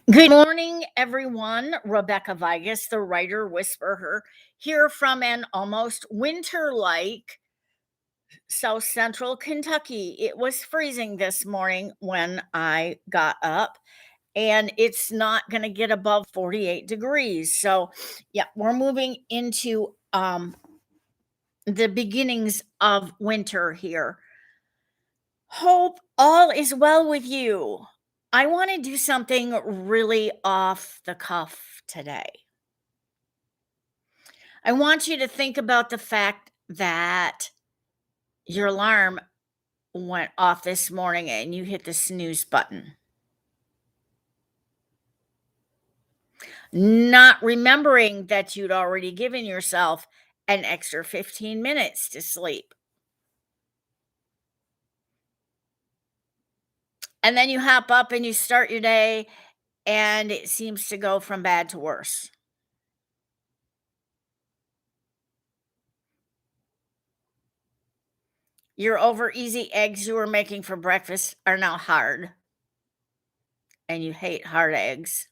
Good morning, everyone. Rebecca Vigas, the writer whisperer, here from an almost winter like South Central Kentucky. It was freezing this morning when I got up, and it's not going to get above 48 degrees. So, yeah, we're moving into the beginnings of winter here. Hope all is well with you. I want to do something really off the cuff today. I want you to think about the fact that your alarm went off this morning and you hit the snooze button, not remembering that you'd already given yourself an extra 15 minutes to sleep. And then you hop up and you start your day, and it seems to go from bad to worse. Your over easy eggs you were making for breakfast are now hard, and you hate hard eggs.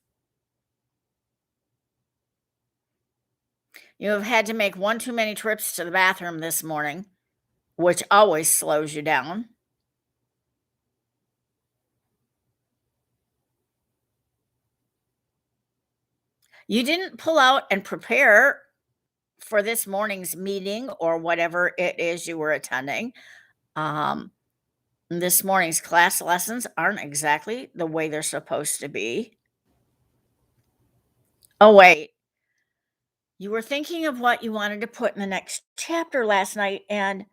You have had to make one too many trips to the bathroom this morning, which always slows you down. You didn't pull out and prepare for this morning's meeting or whatever it is you were attending. Um, this morning's class lessons aren't exactly the way they're supposed to be. Oh, wait. You were thinking of what you wanted to put in the next chapter last night and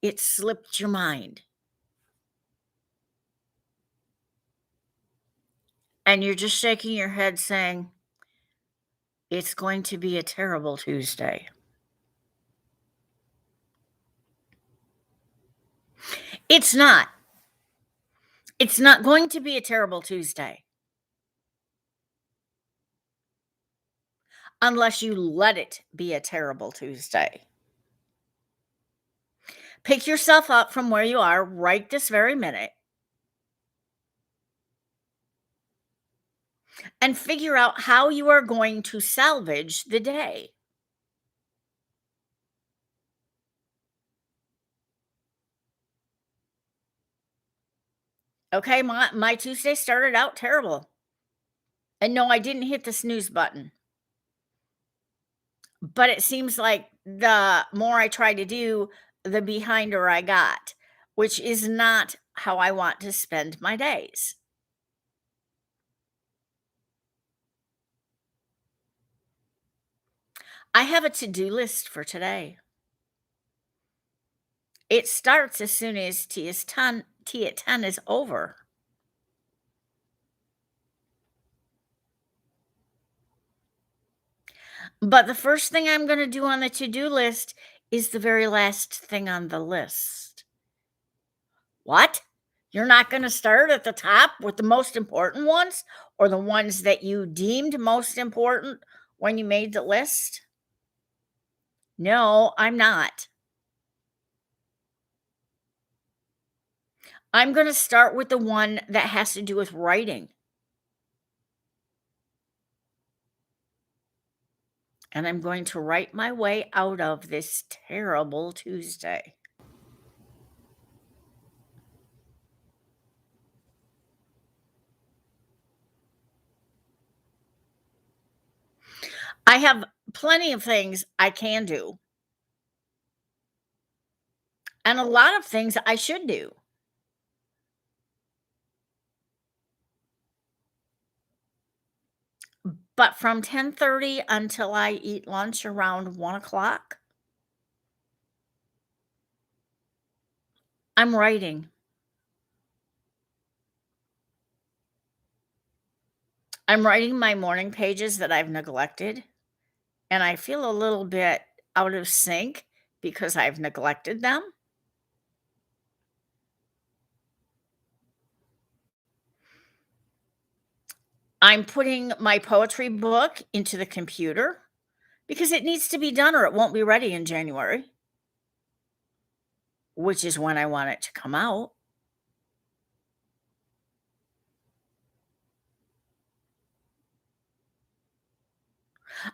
it slipped your mind. And you're just shaking your head saying, it's going to be a terrible Tuesday. It's not. It's not going to be a terrible Tuesday unless you let it be a terrible Tuesday. Pick yourself up from where you are right this very minute and figure out how you are going to salvage the day. Okay, my Tuesday started out terrible. And no, I didn't hit the snooze button. But it seems like the more I try to do, the behinder I got, which is not how I want to spend my days. I have a to-do list for today. It starts as soon as tea at 10 is over. But the first thing I'm gonna do on the to-do list is the very last thing on the list. What? You're not gonna start at the top with the most important ones or the ones that you deemed most important when you made the list? No, I'm not. I'm gonna start with the one that has to do with writing. And I'm going to write my way out of this terrible Tuesday. I have plenty of things I can do, and a lot of things I should do. But from 10:30 until I eat lunch around 1 o'clock, I'm writing. I'm writing my morning pages that I've neglected, and I feel a little bit out of sync because I've neglected them. I'm putting my poetry book into the computer because it needs to be done or it won't be ready in January, which is when I want it to come out.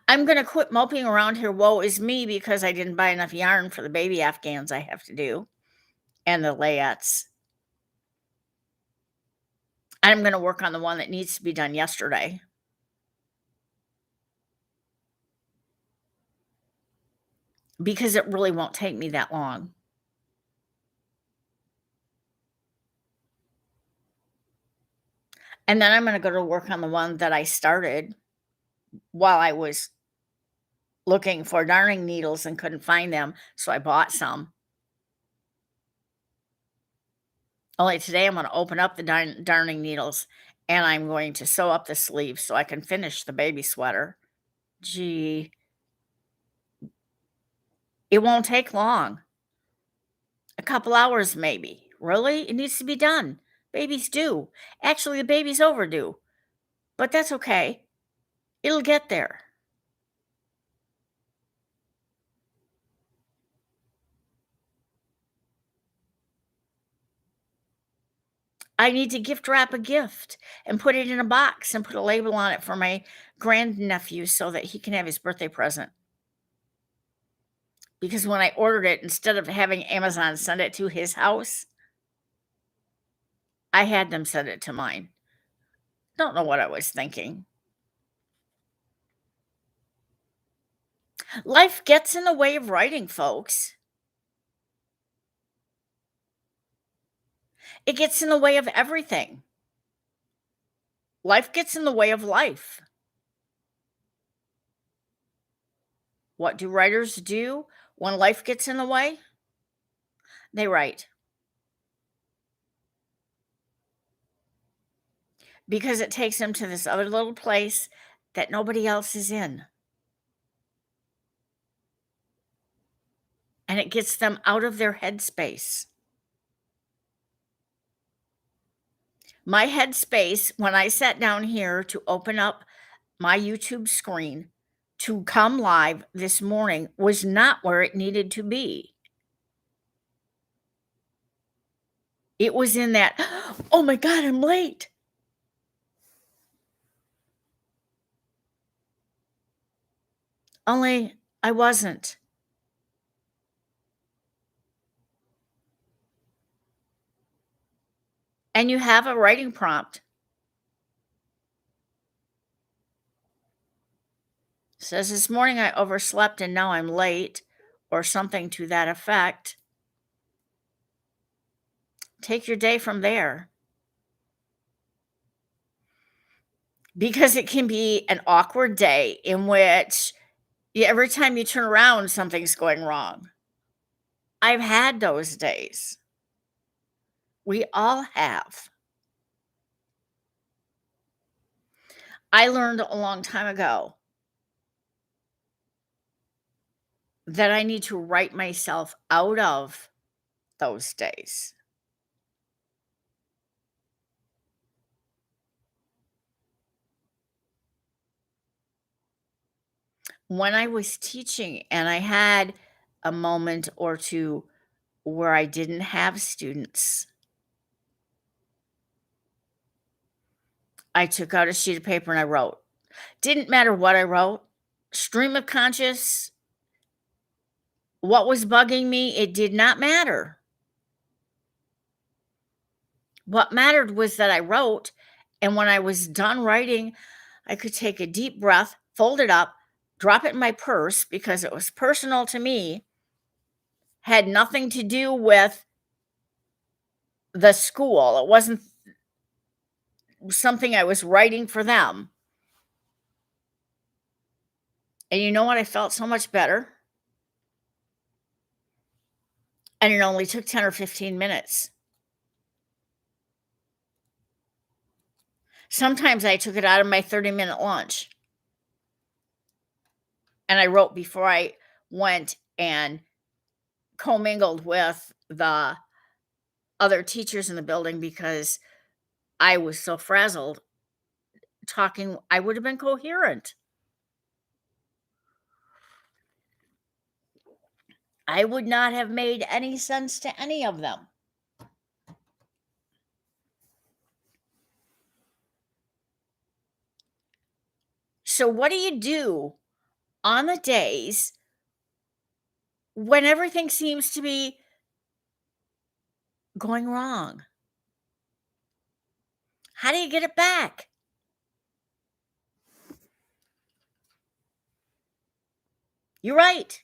I'm gonna quit moping around here, woe is me, because I didn't buy enough yarn for the baby afghans I have to do and the layettes. I'm gonna work on the one that needs to be done yesterday. Because it really won't take me that long. And then I'm gonna go to work on the one that I started while I was looking for darning needles and couldn't find them, so I bought some. Only today I'm gonna open up the darning needles, and I'm going to sew up the sleeves so I can finish the baby sweater. Gee, it won't take long. A couple hours maybe. Really? It needs to be done. Babies do. Actually, the baby's overdue, but that's okay. It'll get there. I need to gift wrap a gift and put it in a box and put a label on it for my grandnephew so that he can have his birthday present. Because when I ordered it, instead of having Amazon send it to his house, I had them send it to mine. Don't know what I was thinking. Life gets in the way of writing, folks. It gets in the way of everything. Life gets in the way of life. What do writers do when life gets in the way? They write. Because it takes them to this other little place that nobody else is in. And it gets them out of their headspace. My headspace, when I sat down here to open up my YouTube screen to come live this morning, was not where it needed to be. It was in that, "Oh my god, I'm late." Only I wasn't. And you have a writing prompt. Says, "This morning I overslept and now I'm late," or something to that effect. Take your day from there. Because it can be an awkward day in which every time you turn around, something's going wrong. I've had those days. We all have. I learned a long time ago that I need to write myself out of those days. When I was teaching and I had a moment or two where I didn't have students, I took out a sheet of paper and I wrote. Didn't matter what I wrote, stream of conscious, what was bugging me, it did not matter. What mattered was that I wrote, and when I was done writing, I could take a deep breath, fold it up, drop it in my purse because it was personal to me, had nothing to do with the school. It wasn't something I was writing for them. And you know what? I felt so much better. And it only took 10 or 15 minutes. Sometimes I took it out of my 30-minute lunch. And I wrote before I went and commingled with the other teachers in the building because I was so frazzled talking. I would have been coherent. I would not have made any sense to any of them. So what do you do on the days when everything seems to be going wrong? How do you get it back? You're right.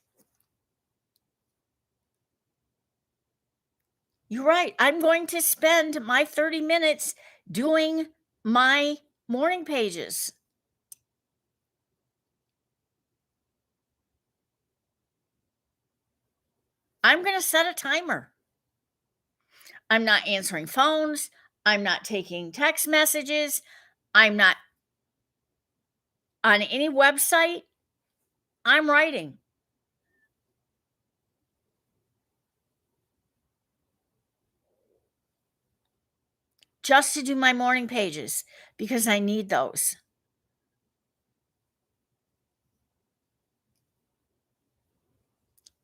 You're right. I'm going to spend my 30 minutes doing my morning pages. I'm going to set a timer. I'm not answering phones. I'm not taking text messages. I'm not on any website. I'm writing just to do my morning pages because I need those.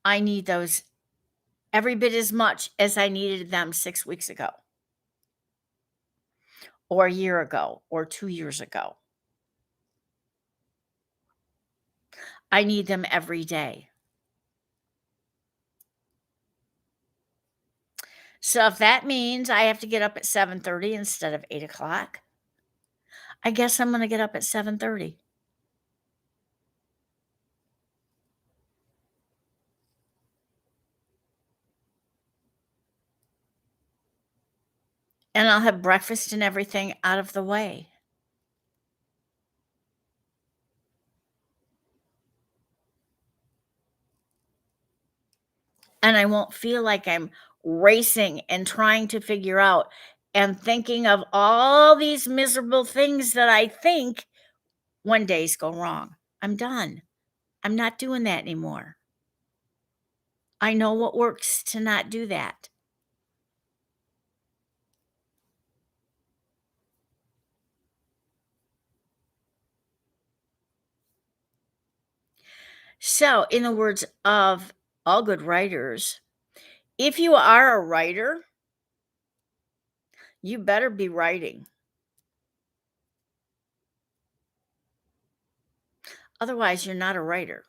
I need those every bit as much as I needed them 6 weeks ago, or a year ago, or 2 years ago. I need them every day. So if that means I have to get up at 7:30 instead of 8 o'clock, I guess I'm gonna get up at 7:30. And I'll have breakfast and everything out of the way. And I won't feel like I'm racing and trying to figure out and thinking of all these miserable things that I think when days go wrong. I'm done. I'm not doing that anymore. I know what works to not do that. So, in the words of all good writers, if you are a writer, you better be writing. Otherwise, you're not a writer.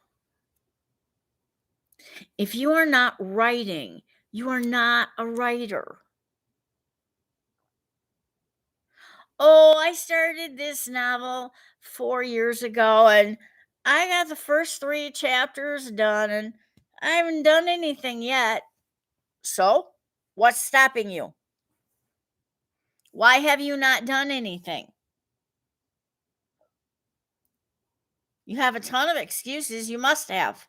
If you are not writing, you are not a writer. Oh, I started this novel 4 years ago and I got the first 3 chapters done and I haven't done anything yet. So, what's stopping you? Why have you not done anything? You have a ton of excuses. You must have.